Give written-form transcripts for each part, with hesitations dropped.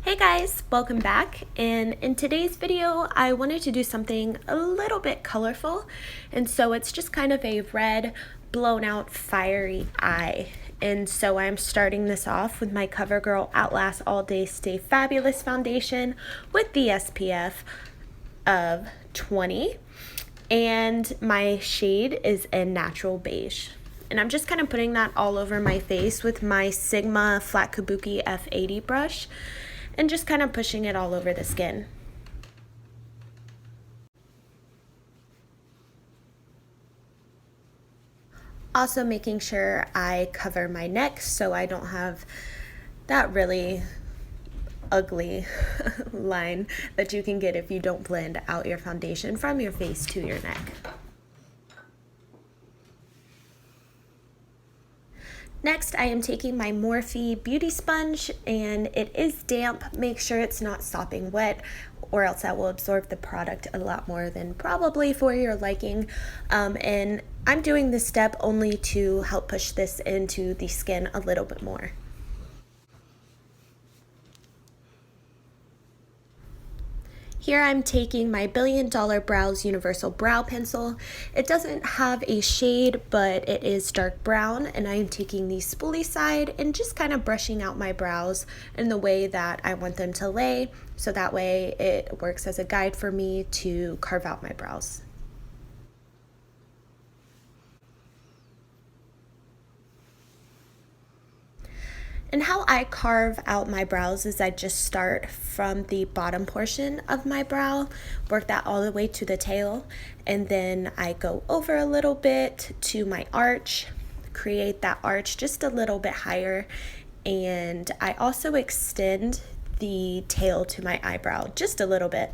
Hey guys, welcome back, and in today's video I wanted to do something a little bit colorful, and so it's just kind of a red blown out fiery eye. And so I'm starting this off with my CoverGirl Outlast All Day Stay Fabulous foundation with the SPF of 20, and my shade is in Natural Beige. And I'm just kind of putting that all over my face with my Sigma Flat Kabuki F80 brush and just kind of pushing it all over the skin. Also making sure I cover my neck so I don't have that really ugly line that you can get if you don't blend out your foundation from your face to your neck. Next, I am taking my Morphe beauty sponge, and it is damp. Make sure it's not sopping wet, or else that will absorb the product a lot more than probably for your liking. And I'm doing this step only to help push this into the skin a little bit more. Here I'm taking my Billion Dollar Brows Universal Brow Pencil. It doesn't have a shade, but it is dark brown, and I am taking the spoolie side and just kind of brushing out my brows in the way that I want them to lay, so that way it works as a guide for me to carve out my brows. And how I carve out my brows is I just start from the bottom portion of my brow, work that all the way to the tail, and then I go over a little bit to my arch, create that arch just a little bit higher, and I also extend the tail to my eyebrow just a little bit.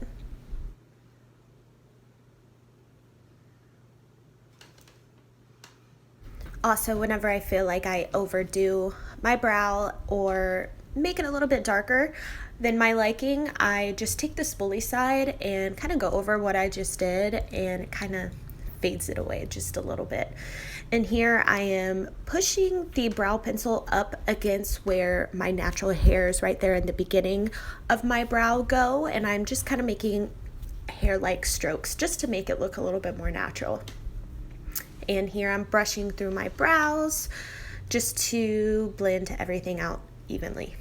Also, whenever I feel like I overdo my brow or make it a little bit darker than my liking, I just take the spoolie side and kind of go over what I just did, and it kind of fades it away just a little bit. And here I am pushing the brow pencil up against where my natural hairs right there in the beginning of my brow go, and I'm just kind of making hair-like strokes just to make it look a little bit more natural. And here I'm brushing through my brows just to blend everything out evenly.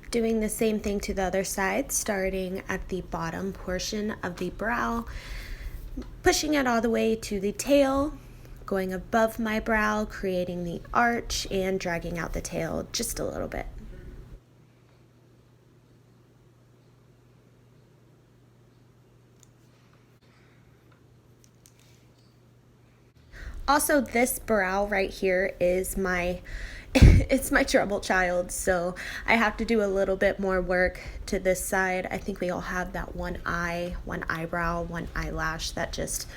Doing the same thing to the other side, starting at the bottom portion of the brow, pushing it all the way to the tail, going above my brow, creating the arch, and dragging out the tail just a little bit. Also, this brow right here is my it's my trouble child, so I have to do a little bit more work to this side. I think we all have that one eye, one eyebrow, one eyelash that just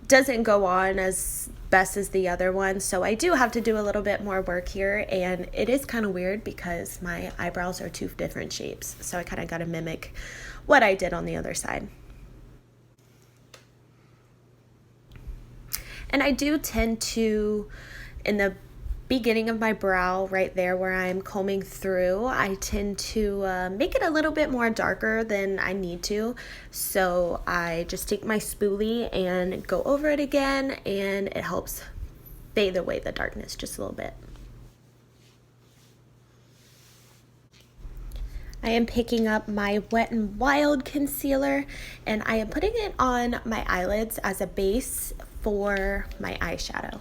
doesn't go on as best as the other one, so I do have to do a little bit more work here, and it is kind of weird because my eyebrows are two different shapes, so I kind of got to mimic what I did on the other side. And I do tend to, in the beginning of my brow, right there where I'm combing through, I tend to make it a little bit more darker than I need to. So I just take my spoolie and go over it again, and it helps fade away the darkness just a little bit. I am picking up my Wet n Wild concealer, and I am putting it on my eyelids as a base for my eyeshadow.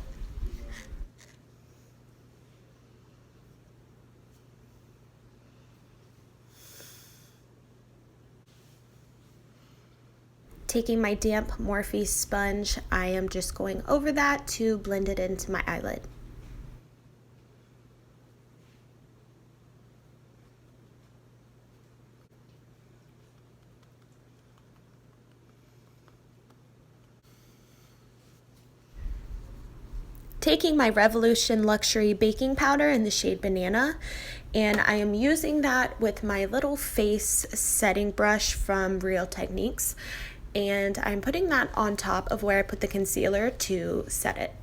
Taking my damp Morphe sponge, I am just going over that to blend it into my eyelid. Taking my Revolution Luxury Baking Powder in the shade Banana, and I am using that with my little face setting brush from Real Techniques, and I'm putting that on top of where I put the concealer to set it.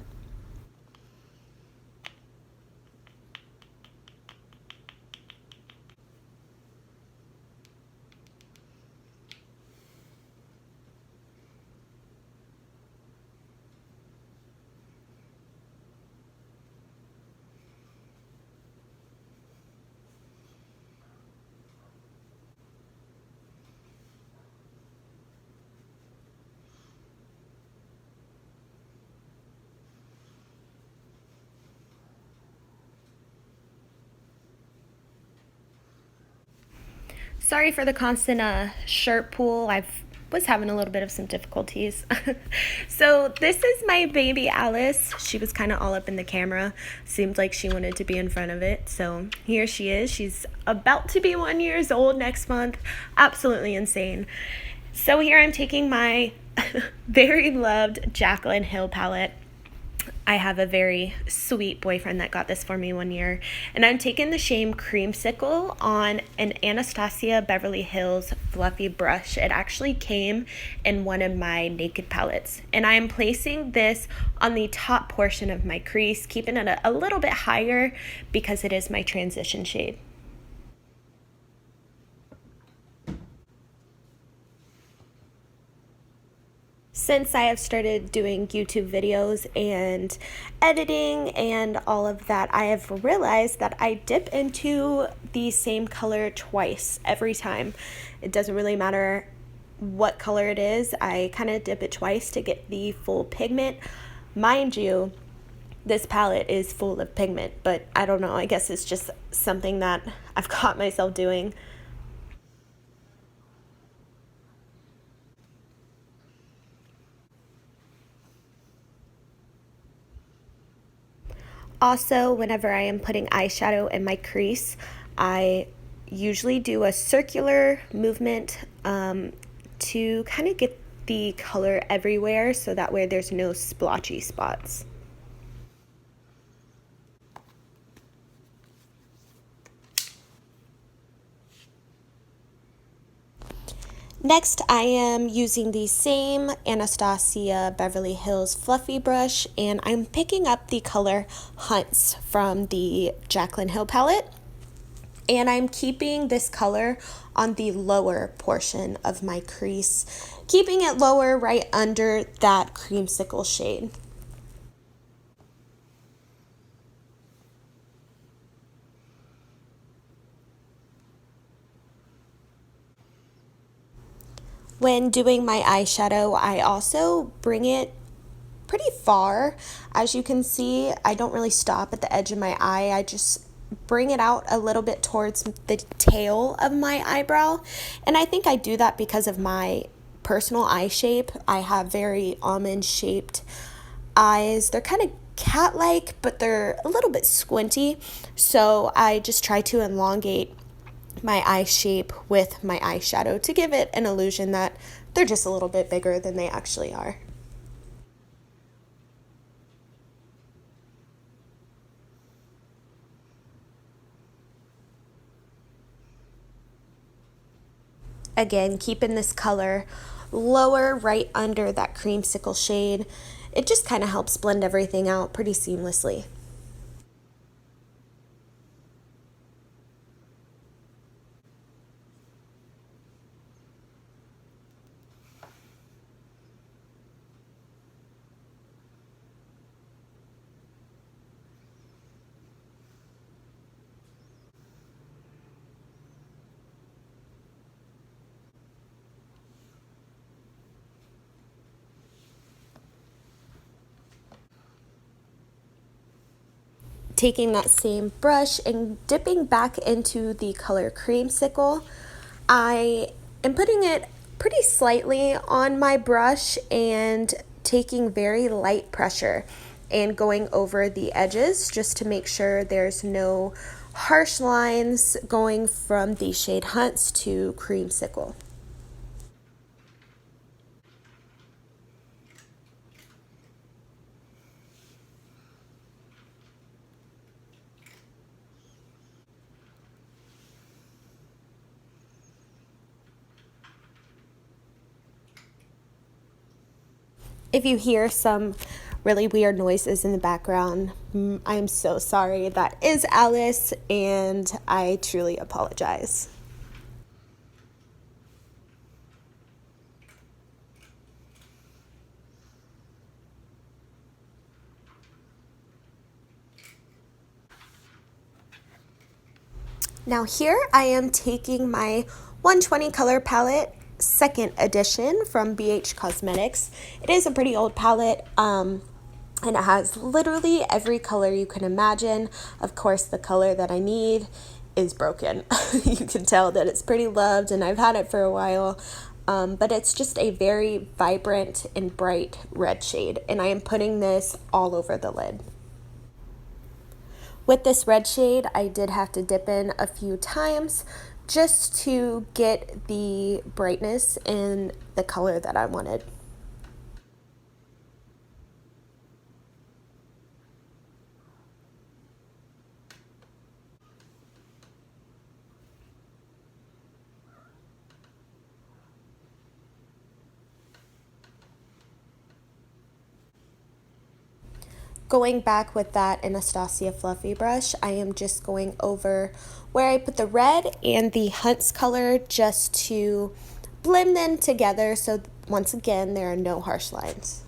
Sorry for the constant shirt pull. I was having a little bit of some difficulties. So this is my baby Alice. She was kind of all up in the camera. Seemed like she wanted to be in front of it. So here she is. She's about to be 1 year old next month. Absolutely insane. So here I'm taking my very loved Jaclyn Hill palette. I have a very sweet boyfriend that got this for me 1 year. And I'm taking the shade Creamsicle on an Anastasia Beverly Hills fluffy brush. It actually came in one of my Naked palettes. And I am placing this on the top portion of my crease, keeping it a little bit higher because it is my transition shade. Since I have started doing YouTube videos and editing and all of that, I have realized that I dip into the same color twice every time. It doesn't really matter what color it is. I kind of dip it twice to get the full pigment. Mind you, this palette is full of pigment, but I don't know. I guess it's just something that I've caught myself doing. Also, whenever I am putting eyeshadow in my crease, I usually do a circular movement to kind of get the color everywhere so that way there's no splotchy spots. Next, I am using the same Anastasia Beverly Hills fluffy brush, and I'm picking up the color Hunts from the Jaclyn Hill palette. And I'm keeping this color on the lower portion of my crease, keeping it lower right under that Creamsicle shade. When doing my eyeshadow, I also bring it pretty far. As you can see, I don't really stop at the edge of my eye. I just bring it out a little bit towards the tail of my eyebrow. And I think I do that because of my personal eye shape. I have very almond shaped eyes. They're kind of cat-like, but they're a little bit squinty. So I just try to elongate my eye shape with my eyeshadow to give it an illusion that they're just a little bit bigger than they actually are. Again, keeping this color lower right under that Creamsicle shade. It just kind of helps blend everything out pretty seamlessly. Taking that same brush and dipping back into the color Creamsicle, I am putting it pretty slightly on my brush and taking very light pressure and going over the edges just to make sure there's no harsh lines going from the shade Hunts to Creamsicle. If you hear some really weird noises in the background, I'm so sorry. That is Alice, and I truly apologize. Now here I am taking my 120 color palette, second edition from BH Cosmetics. It is a pretty old palette, and it has literally every color you can imagine. Of course, the color that I need is broken. You can tell that it's pretty loved and I've had it for a while. But it's just a very vibrant and bright red shade, and I am putting this all over the lid. With this red shade, I did have to dip in a few times just to get the brightness in the color that I wanted. Going back with that Anastasia Fluffy brush, I am just going over where I put the red and the Hunt's color just to blend them together so once again there are no harsh lines.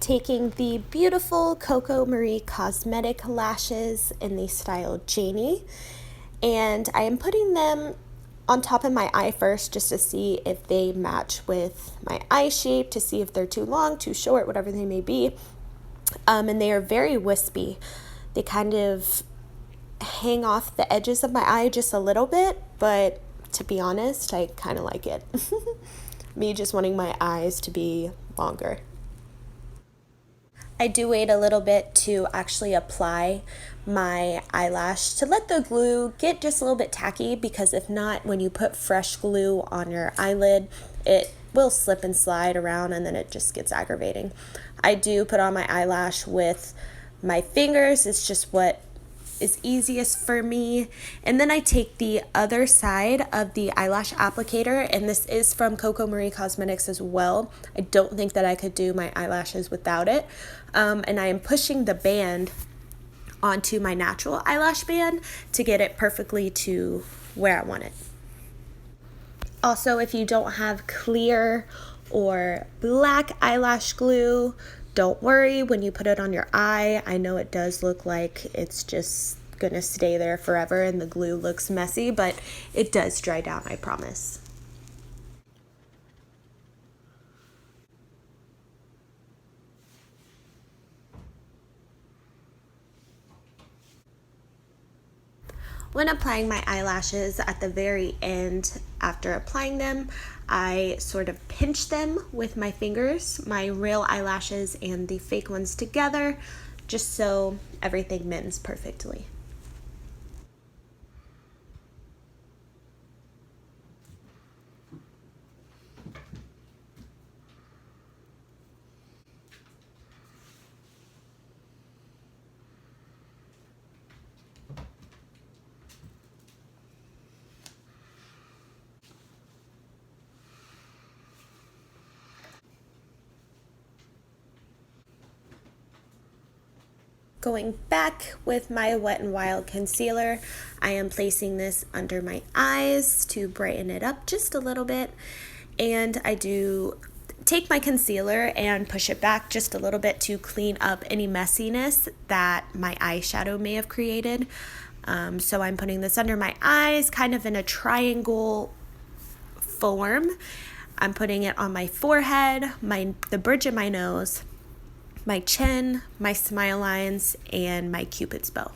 Taking the beautiful Coco Marie Cosmetic lashes in the style Janie, and I am putting them on top of my eye first just to see if they match with my eye shape, to see if they're too long, too short, whatever they may be. And they are very wispy. They kind of hang off the edges of my eye just a little bit, but to be honest, I kind of like it. Me just wanting my eyes to be longer. I do wait a little bit to actually apply my eyelash to let the glue get just a little bit tacky, because if not, when you put fresh glue on your eyelid, it will slip and slide around and then it just gets aggravating. I do put on my eyelash with my fingers. It's just what is easiest for me. And then I take the other side of the eyelash applicator, and this is from Coco Marie Cosmetics as well. I don't think that I could do my eyelashes without it. And I am pushing the band onto my natural eyelash band to get it perfectly to where I want it. Also, if you don't have clear or black eyelash glue, don't worry when you put it on your eye. I know it does look like it's just gonna stay there forever and the glue looks messy, but it does dry down, I promise. When applying my eyelashes at the very end, after applying them, I sort of pinch them with my fingers, my real eyelashes and the fake ones together, just so everything mends perfectly. Going back with my Wet n Wild concealer, I am placing this under my eyes to brighten it up just a little bit, and I do take my concealer and push it back just a little bit to clean up any messiness that my eyeshadow may have created. So I'm putting this under my eyes kind of in a triangle form. I'm putting it on my forehead, the bridge of my nose, my chin, my smile lines, and my Cupid's bow.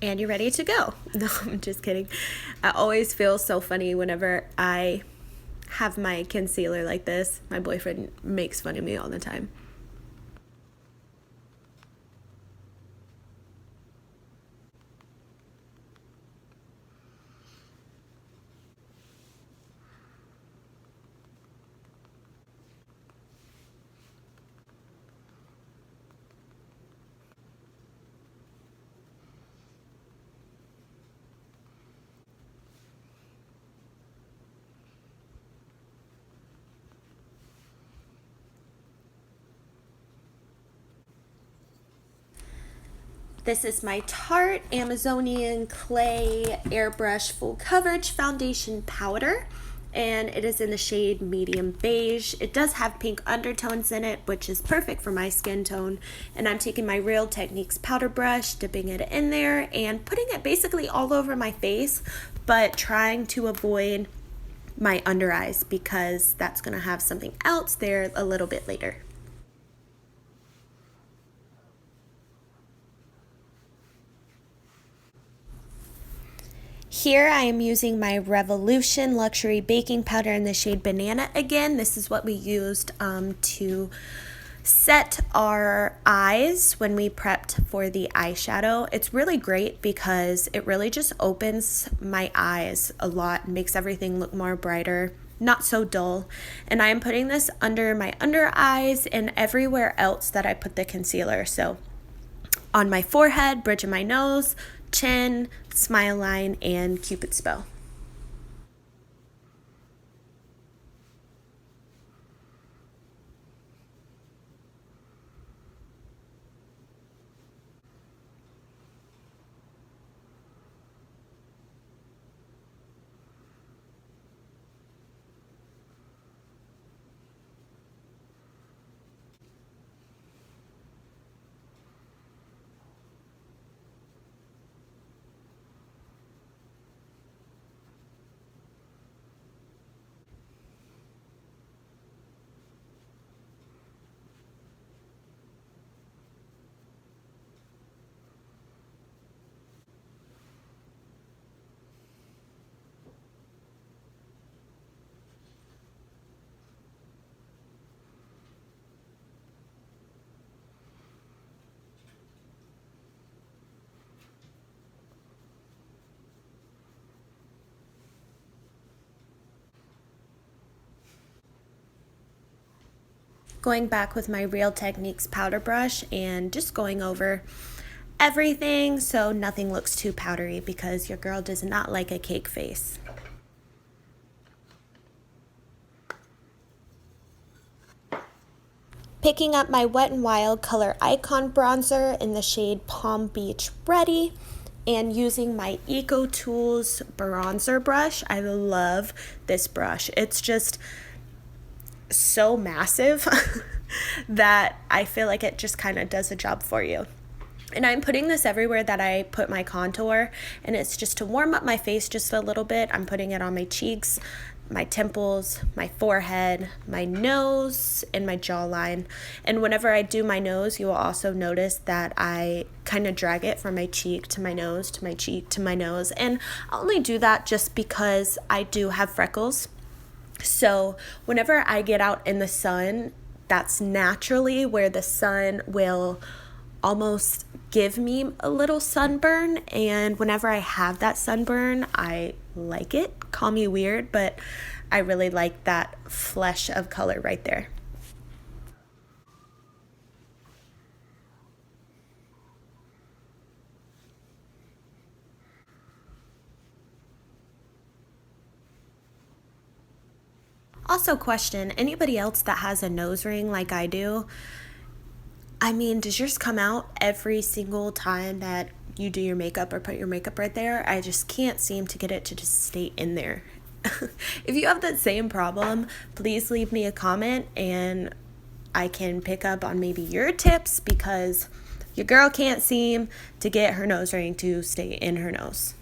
and you're ready to go. No, I'm just kidding. I always feel so funny whenever I have my concealer like this. My boyfriend makes fun of me all the time. This is my Tarte Amazonian Clay Airbrush Full Coverage Foundation Powder, and it is in the shade Medium Beige. It does have pink undertones in it, which is perfect for my skin tone. And I'm taking my Real Techniques powder brush, dipping it in there, and putting it basically all over my face, but trying to avoid my under eyes because that's going to have something else there a little bit later. Here I am using my Revolution Luxury Baking Powder in the shade Banana again. This is what we used to set our eyes when we prepped for the eyeshadow. It's really great because it really just opens my eyes a lot, makes everything look more brighter, not so dull. And I am putting this under my under eyes and everywhere else that I put the concealer. So on my forehead, bridge of my nose, chin, smile line, and Cupid's bow. Going back with my Real Techniques powder brush and just going over everything so nothing looks too powdery because your girl does not like a cake face. Picking up my Wet n Wild Color Icon Bronzer in the shade Palm Beach Ready and using my Eco Tools bronzer brush. I love this brush. It's just so massive that I feel like it just kind of does the job for you. And I'm putting this everywhere that I put my contour, and it's just to warm up my face just a little bit. I'm putting it on my cheeks, my temples, my forehead, my nose, and my jawline. And whenever I do my nose, you will also notice that I kind of drag it from my cheek to my nose, to my cheek to my nose. And I only do that just because I do have freckles. So whenever I get out in the sun, that's naturally where the sun will almost give me a little sunburn. And whenever I have that sunburn, I like it. Call me weird, but I really like that flush of color right there. Also, question, anybody else that has a nose ring like I do, I mean, does yours come out every single time that you do your makeup or put your makeup right there? I just can't seem to get it to just stay in there. If you have that same problem, please leave me a comment and I can pick up on maybe your tips because your girl can't seem to get her nose ring to stay in her nose.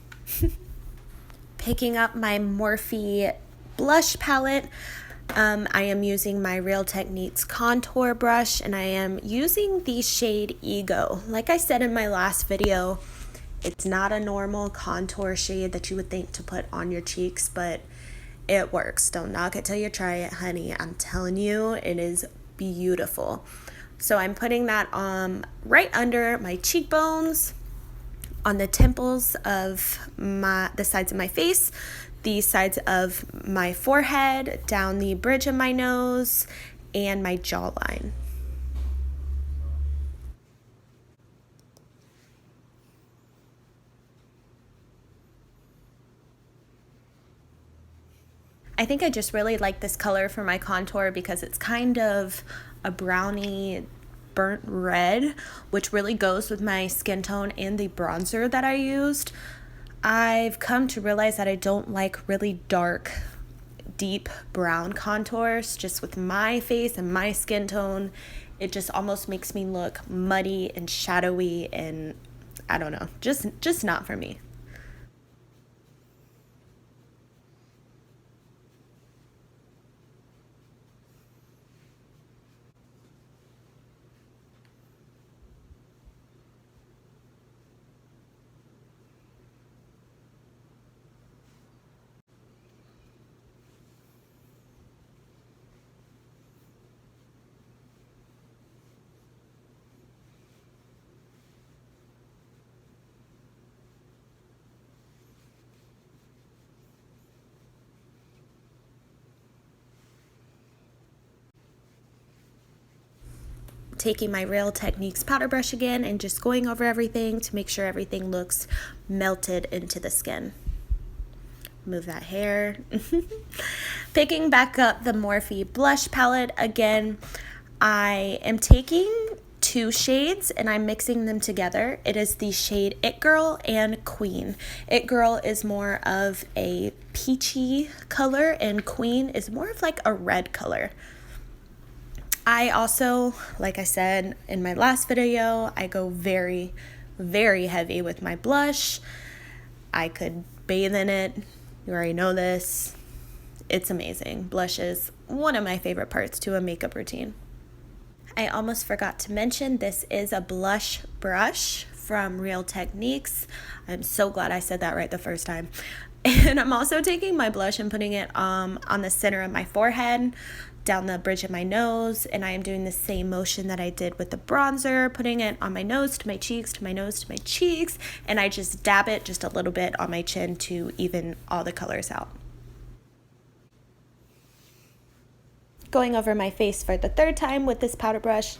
Picking up my Morphe blush palette. I am using my Real Techniques contour brush and I am using the shade Ego. Like I said in my last video, It's not a normal contour shade that you would think to put on your cheeks, but it works. Don't knock it till you try it, honey. I'm telling you, it is beautiful. So I'm putting that right under my cheekbones, on the temples of the sides of my face, the sides of my forehead, down the bridge of my nose, and my jawline. I think I just really like this color for my contour because it's kind of a brownie burnt red, which really goes with my skin tone and the bronzer that I used. I've come to realize that I don't like really dark, deep brown contours. Just with my face and my skin tone, it just almost makes me look muddy and shadowy, and I don't know, just not for me. Taking my Real Techniques powder brush again and just going over everything to make sure everything looks melted into the skin. Move that hair. Picking back up the Morphe blush palette again, I am taking two shades and I'm mixing them together. It is the shade It Girl and Queen. It Girl is more of a peachy color and Queen is more of like a red color. I also, like I said in my last video, I go very, very heavy with my blush. I could bathe in it. You already know this. It's amazing. Blush is one of my favorite parts to a makeup routine. I almost forgot to mention this is a blush brush from Real Techniques. I'm so glad I said that right the first time. And I'm also taking my blush and putting it on the center of my forehead, down the bridge of my nose, and I am doing the same motion that I did with the bronzer, putting it on my nose to my cheeks, to my nose to my cheeks, and I just dab it just a little bit on my chin to even all the colors out. Going over my face for the third time with this powder brush.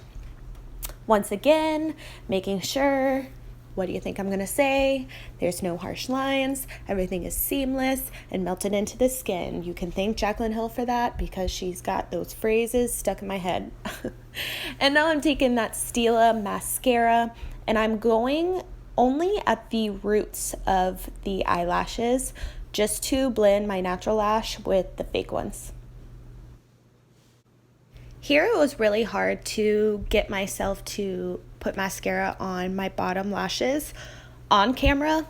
Once again, making sure, what do you think I'm gonna say? There's no harsh lines, everything is seamless and melted into the skin. You can thank Jaclyn Hill for that because she's got those phrases stuck in my head. And now I'm taking that Stila mascara and I'm going only at the roots of the eyelashes just to blend my natural lash with the fake ones. Here it was really hard to get myself to put mascara on my bottom lashes on camera.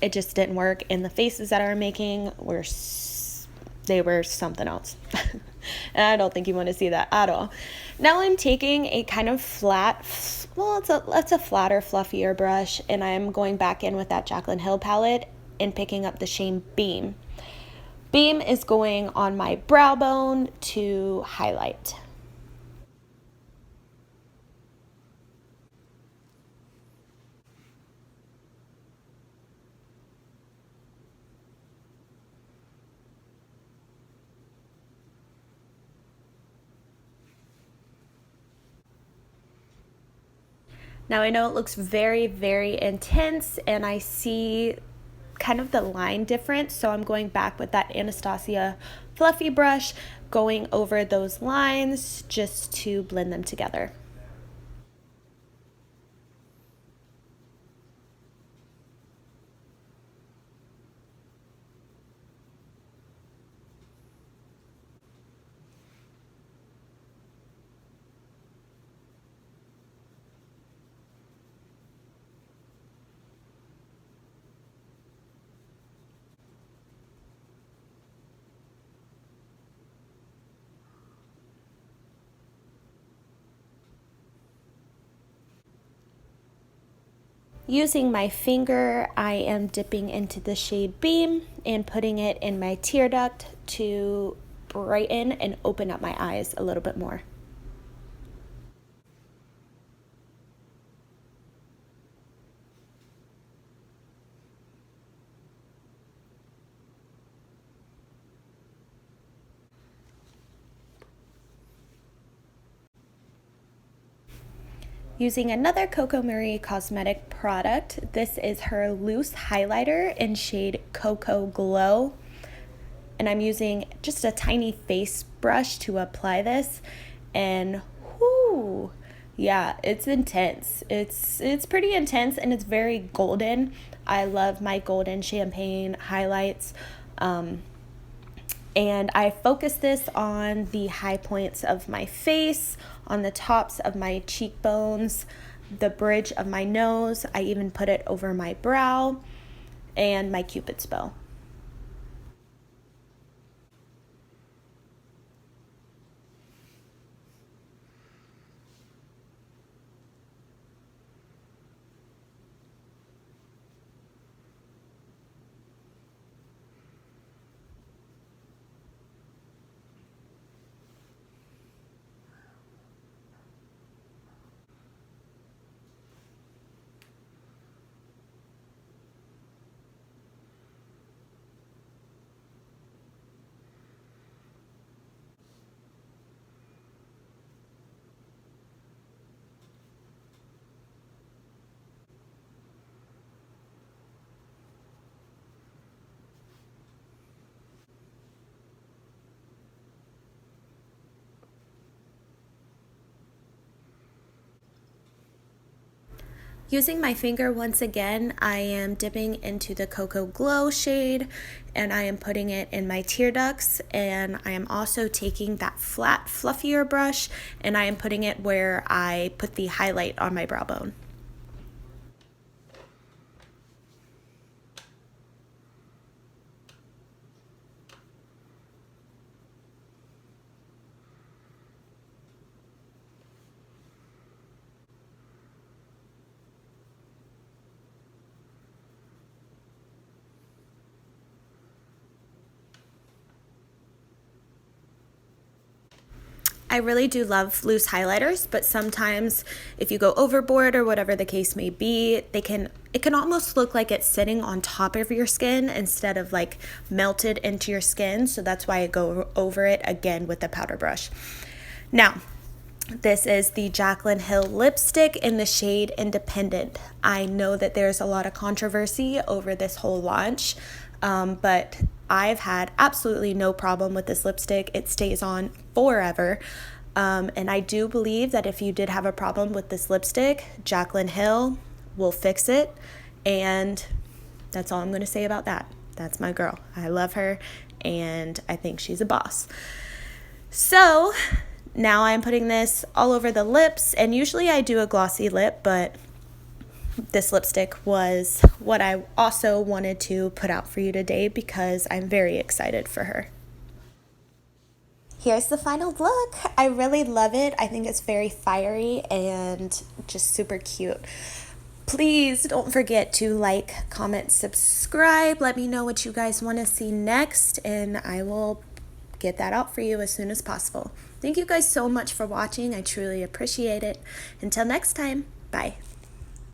It just didn't work, and the faces that I were making were something else. And I don't think you want to see that at all. Now I'm taking a kind of flat, well, it's a flatter, fluffier brush, and I'm going back in with that Jaclyn Hill palette and picking up the shade Beam. Beam is going on my brow bone to highlight. Now I know it looks very, very intense and I see kind of the line difference, so I'm going back with that Anastasia fluffy brush, going over those lines just to blend them together. Using my finger, I am dipping into the shade Beam and putting it in my tear duct to brighten and open up my eyes a little bit more. Using another Coco Marie cosmetic product, this is her loose highlighter in shade Cocoa Glow. And I'm using just a tiny face brush to apply this. And whoo, yeah, it's intense. It's pretty intense and it's very golden. I love my golden champagne highlights. And I focus this on the high points of my face, on the tops of my cheekbones, the bridge of my nose. I even put it over my brow and my Cupid's bow. Using my finger once again, I am dipping into the Cocoa Glow shade and I am putting it in my tear ducts, and I am also taking that flat, fluffier brush and I am putting it where I put the highlight on my brow bone. I really do love loose highlighters, but sometimes if you go overboard or whatever the case may be, it can almost look like it's sitting on top of your skin instead of like melted into your skin. So that's why I go over it again with the powder brush. Now, this is the Jaclyn Hill lipstick in the shade Independent. I know that there's a lot of controversy over this whole launch, but I've had absolutely no problem with this lipstick. It stays on forever. And I do believe that if you did have a problem with this lipstick, Jaclyn Hill will fix it. And that's all I'm going to say about that. That's my girl. I love her and I think she's a boss. So now I'm putting this all over the lips, and usually I do a glossy lip, but this lipstick was what I also wanted to put out for you today because I'm very excited for her. Here's the final look. I really love it. I think it's very fiery and just super cute. Please don't forget to like, comment, subscribe. Let me know what you guys want to see next, and I will get that out for you as soon as possible. Thank you guys so much for watching. I truly appreciate it. Until next time, bye.